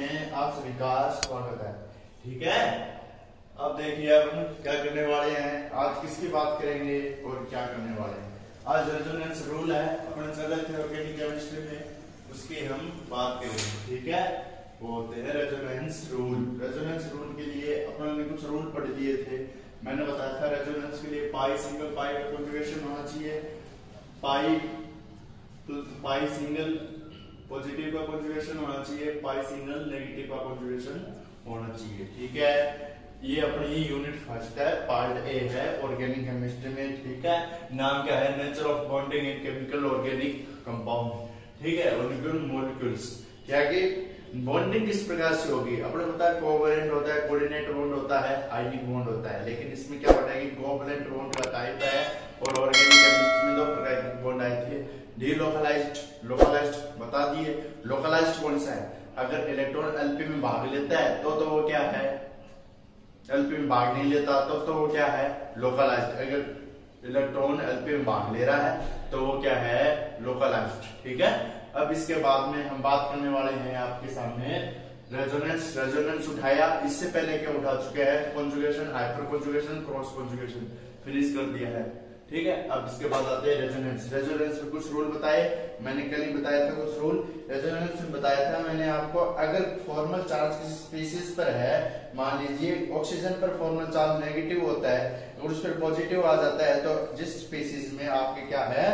में आप सभी का स्वागत है। ठीक है, अब देखिए अपन क्या करने वाले हैं, आज किसकी बात करेंगे और क्या करने वाले हैं। आज रेजोनेंस रूल है, अपन चल रहे थे ऑर्गेनिक केमिस्ट्री में, उसकी हम बात करेंगे। ठीक है, वो होते हैं रेजोनेंस रूल। रेजोनेंस रूल के लिए अपन ने कुछ रूल पढ़ लिए थे। मैंने बताया था रेजोनेंस के लिए पाई सिंगल पाई का कॉन्जुगेशन होना चाहिए, पाई सिंगल पॉजिटिव का कॉन्जुगेशन होना चाहिए, पाई सिंगल नेगेटिव का कॉन्जुगेशन होना चाहिए। ठीक है, ये अपनी यूनिट फर्स्ट है, पार्ट ए है ऑर्गेनिक केमिस्ट्री में। ठीक है, नाम क्या है, nature of bonding in chemical organic compound. ठीक है, ऑर्गेनिक मॉलिक्यूल्स क्या कि बॉन्डिंग किस प्रकार से होगी। अपने पता है कोवेलेंट होता है, कोऑर्डिनेट बॉन्ड होता है, आयनिक बॉन्ड होता है। लेकिन इसमें क्या पता है कि कोवेलेंट बॉन्ड का टाइप है और ऑर्गेनिक केमिस्ट्री में दो प्रकार के बॉन्ड आए थे, डीलोकलाइज्ड, लोकलाइज्ड बता दिए। लोकलाइज्ड कौन सा है, अगर इलेक्ट्रॉन एलपी में भाग लेता है तो वो क्या है, एलपी में भाग नहीं लेता तो वो क्या है, लोकलाइज्ड। अगर इलेक्ट्रॉन एलपी में भाग ले रहा है तो वो क्या है, लोकलाइज्ड। ठीक है, अब इसके बाद में हम बात करने वाले हैं आपके सामने रेजोनेंस। रेजोनेंस उठाया, इससे पहले क्या उठा चुके हैं, conjugation, hyper conjugation, cross conjugation finish कर दिया है। ठीक है, अब इसके बाद आते हैं रेजोनेंस। रेजोनेंस में कुछ रूल बताए, मैंने कल ही बताया था कुछ रूल। रेजोनेंस में बताया था मैंने आपको, अगर फॉर्मल चार्ज किसी स्पीशीज पर है, मान लीजिए ऑक्सीजन पर फॉर्मल चार्ज नेगेटिव होता है और उस पर पॉजिटिव आ जाता है, तो जिस स्पीशीज में आपके क्या है,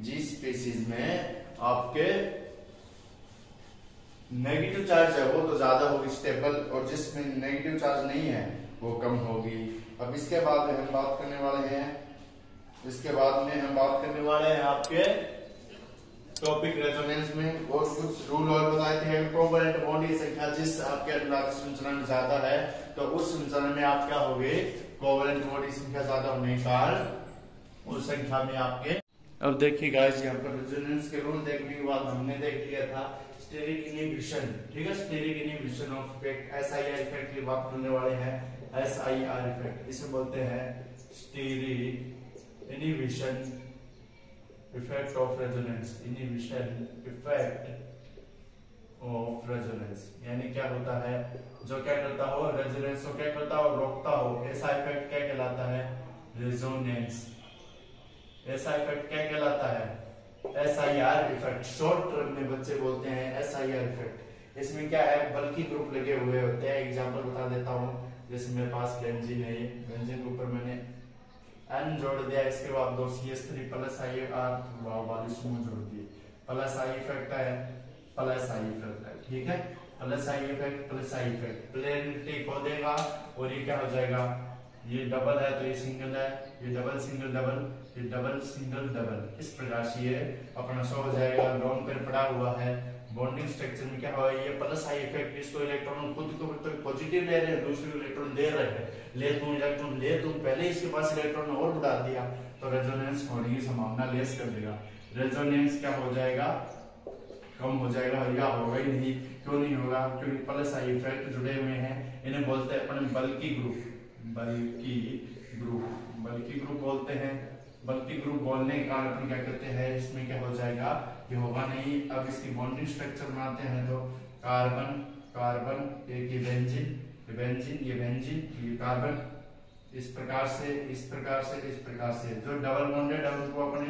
जिस स्पीशीज में आपके नेगेटिव चार्ज है वो तो ज्यादा होगी स्टेबल, और जिसमें नेगेटिव चार्ज नहीं है वो कम होगी। अब इसके बाद हम बात करने वाले हैं, इसके बाद में हम बात करने वाले हैं आपके टॉपिक रेजोनेंस में और कुछ रूल और बताए थे। कोवेलेंट बॉन्ड की संख्या जिस आपके अनुनाद संरचना में ज्यादा है तो उस संरचना में आप क्या होगे, कोवेलेंट बॉन्ड की संख्या ज्यादा होने के कारण उस संख्या में आपके। अब देखिए गाइस, यहाँ पर रेजोनेंस के रूल देखने के बाद हमने देख लिया था स्टेरिक इनहिबिशन। ठीक है, steric inhibition of effect, SIR effect की बात करने वाले हैं। एसआईआर इफेक्ट इसे बोलते हैं steric inhibition effect of resonance. Inhibition effect of resonance यानी क्या होता है, जो क्या करता हो, रेजोनेंस को क्या करता हो, रोकता हो। ऐसा इफेक्ट क्या कहलाता है, रेजोनेंस। ऐसा इफेक्ट क्या कहलाता है, एसआईआर इफेक्ट। शॉर्ट टर्म में बच्चे बोलते हैं एसआईआर इफेक्ट। इसमें क्या है, बल्कि ग्रुप लगे हुए होते हैं। एग्जांपल बता देता हूँ, जैसे मेरे पास बेंजीन है, बेंजीन के ऊपर मैंने N जोड़ दिया, इसके बाद दो CH3 प्लस IR वाली समूह जोड़ दिए, प्लस आई इफेक्ट है, प्लस आई इफेक्ट है। ठीक है, plus I effect, plus I effect planarity खो देगा और ये क्या हो जाएगा, ये डबल है तो ये सिंगल है, ये डबल सिंगल डबल, ये डबल सिंगल डबल, इस प्रकार से ये अपना शो हो जाएगा। लोन पर पड़ा हुआ है, बॉन्डिंग स्ट्रक्चर में क्या हुआ, ये प्लस आई इफेक्ट, इसको इलेक्ट्रॉन खुद को तो पॉजिटिव ले रहे हैं, दूसरे को इलेक्ट्रॉन दे रहे हैं, ले तुम इलेक्ट्रॉन ले तुम, पहले इसके पास इलेक्ट्रॉन और बढ़ा दिया तो रेजोनेंस होने की संभावना लेस कर देगा। रेजोनेंस क्या हो जाएगा, कम हो जाएगा, या होगा ही नहीं। क्यों नहीं होगा, क्योंकि प्लस आई इफेक्ट जुड़े हुए हैं। इन्हें बोलते हैं अपन बल्की ग्रुप, बल्की ग्रुप, बल्की ग्रुप बोलते हैं। बल्की ग्रुप बोलने के कारण अपन क्या करते हैं, इसमें क्या हो जाएगा, ये होगा नहीं। अब इसकी बॉन्डिंग स्ट्रक्चर बनाते हैं तो कार्बन कार्बन, एक ये बेंजीन, ये बेंजीन, ये बेंजीन, ये कार्बन, इस प्रकार से इस प्रकार से इस प्रकार से। जो डबल बॉन्डेड है उनको अपने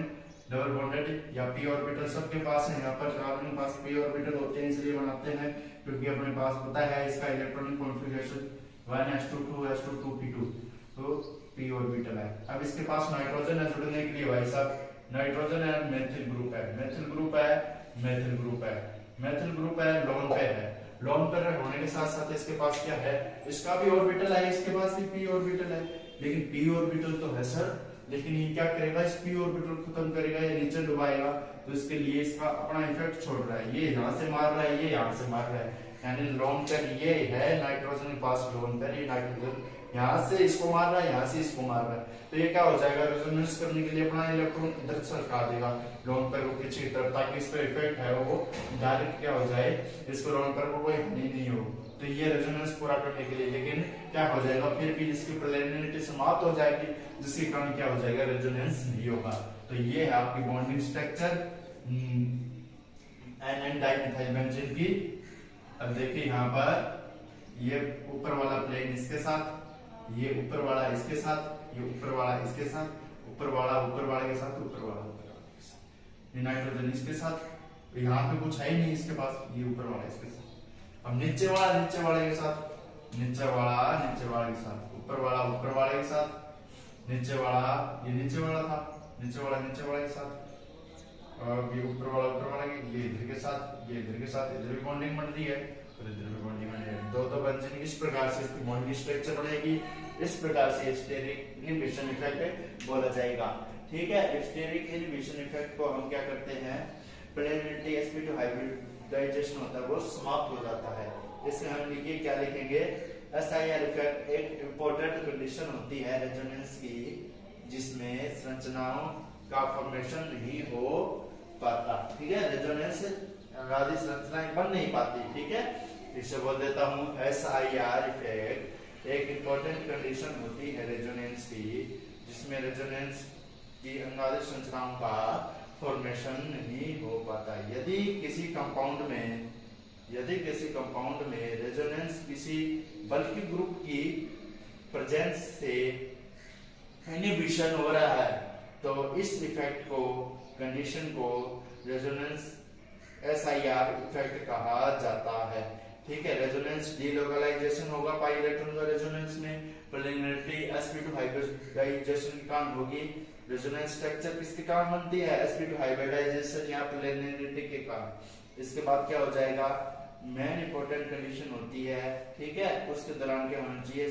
डबल बॉन्डेड या पी ऑर्बिटल सबके पास है। यहाँ पर कार्बन के पास पी ऑर्बिटल होते हैं, इसलिए बनाते हैं क्योंकि अपने पास पता है इसका electronic configuration 1s2 2s2 2p2, तो पी ऑर्बिटल है। अब इसके पास नाइट्रोजन है जुड़ने के लिए, भाई साहब नाइट्रोजन है, मेथिल ग्रुप है, मेथिल ग्रुप है, मेथिल ग्रुप है, मेथिल ग्रुप है, लोन पेयर है। लोन पेयर होने के साथ साथ इसके पास क्या है, इसका भी ऑर्बिटल है, इसके पास भी पी ऑर्बिटल है। लेकिन पी ऑर्बिटल तो है सर, लेकिन ये क्या करेगा, इस पी ऑर्बिटल खत्म करेगा या नीचे डुबाएगा, तो इसके लिए इसका अपना इफेक्ट छोड़ रहा है। ये यहाँ से मार रहा है, ये यहाँ से मार रहा है, यानी लोन पेयर ये है नाइट्रोजन के पास लोन पेयर, ये नाइट्रोजन यहाँ से इसको मार रहा है, यहाँ से इसको मार रहा है, तो ये क्या हो जाएगा, रेजोनेंस करने के लिए अपना इलेक्ट्रॉन इधर सरका देगा लोन पेयर को पीछे की तरफ, ताकि इस पर इफेक्ट है वो डायरेक्ट क्या हो जाए, इसको लोन पेयर को कोई हानि नहीं हो। तो ये रेजोनेंस पूरा करने के लिए, लेकिन क्या हो जाएगा, फिर भी इसकी प्लेनरिटी समाप्त हो जाएगी, जिसके कारण क्या हो जाएगा, रेजोनेंस नहीं होगा। तो ये है आपकी bonding structure N dimethyl benzene की अब देखिए यहाँ पर ये ऊपर वाला प्लेन इसके साथ, ये ऊपर वाला इसके साथ, ये ऊपर वाला इसके साथ, ऊपर वाला के साथ, ऊपर वाला के साथ, ये नाइट्रोजन इसके साथ, यहाँ पे कुछ है ही नहीं इसके पास, ये ऊपर वाला इसके साथ। अब नीचे वाला के साथ, नीचे वाला के साथ, ऊपर वाले के साथ, नीचे वाला ये नीचे वाला था, नीचे वाला के साथ, और ये ऊपर वाला ये इधर के साथ, ये इधर के साथ, इधर भी बॉन्डिंग बन रही है और इधर भी बॉन्डिंग बन रही है। दो बन जाएंगे, इस प्रकार से इसकी बॉन्डिंग स्ट्रक्चर बनेगी, इस प्रकार से स्टेरिक इनहिबिशन इफेक्ट बोला जाएगा। ठीक है, स्टेरिक इनहिबिशन इफेक्ट को हम क्या करते हैं, प्लेनरिटी sp2 हाइब्रिडाइजेशन होता है वो समाप्त हो जाता है। इसमें हम लिखिए, क्या लिखेंगे, SIR इफेक्ट एक इंपॉर्टेंट कंडीशन होती है रेजोनेंस की, जिसमें संरचनाओं का फॉर्मेशन नहीं हो पाता। ठीक है, रेजोनेंस आदि संरचनाएं बन नहीं पाती। ठीक है, इसे बोल देता हूँ SIR इफेक्ट एक इंपॉर्टेंट कंडीशन होती है रेजोनेंस की, जिसमें रेजोनेंस की अंगादिक संरचनाओं का फॉर्मेशन नहीं हो पाता। यदि किसी कंपाउंड में रेजोनेंस किसी बल्कि ग्रुप की प्रेजेंस से इनहिबिशन हो रहा है तो इस इफेक्ट को, कंडीशन को रेजोनेंस SIR इफेक्ट कहा जाता है। ठीक है, रेजोनेंस डीलोकलाइजेशन होगा पाई इलेक्ट्रॉन का रेजोनेंस में, प्लेनरिटी sp2 हाइब्रिडाइजेशन के कारण होगी। रेजोनेंस स्ट्रक्चर किसके कारण बनती है, sp2 हाइब्रिडाइजेशन या प्लेनरिटी के कारण। इसके बाद क्या हो जाएगा, मेन इंपॉर्टेंट कंडीशन होती है। ठीक है, उसके दौरान क्या होना चाहिए,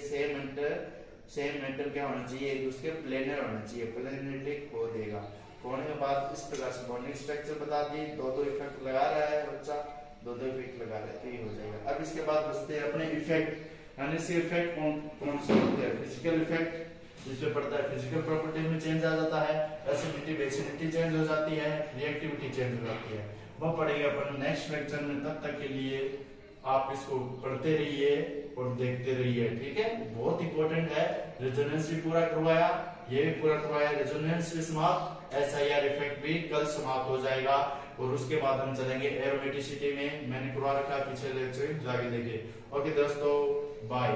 सेम मेटल क्या होना चाहिए, एक दूसरे प्लेनर होना चाहिए, प्लेनरिटी खो देगा। होने के बाद इस प्रकार से बॉन्डिंग स्ट्रक्चर बता दी, दो इफेक्ट लगा रहा है बच्चा, दो इफेक्ट लगा रहा है तो ये हो जाएगा। अब इसके बाद बचते हैं अपने इफेक्ट, यानी इसके इफेक्ट कौन से होते हैं। फिजिकल इफेक्ट जिसमें पड़ता है, फिजिकल प्रॉपर्टी में चेंज आ जाता है, एसिडिटी बेसिडिटी चेंज हो जाती है, रिएक्टिविटी चेंज हो जाती है, वह पढ़ेगा अपन नेक्स्ट लेक्चर में। तब तक के लिए आप इसको पढ़ते रहिए और देखते रहिए। ठीक है, बहुत इंपॉर्टेंट है। रेजोनेंस भी पूरा करवाया, ये भी पूरा करवाया, रेजोनेंस भी समाप्त, SIR इफेक्ट भी कल समाप्त हो जाएगा और उसके बाद हम चलेंगे एरोमेटिसिटी में। मैंने करवा रखा है पिछले लेक्चर, जाके देखिए। ओके दोस्तों, बाय।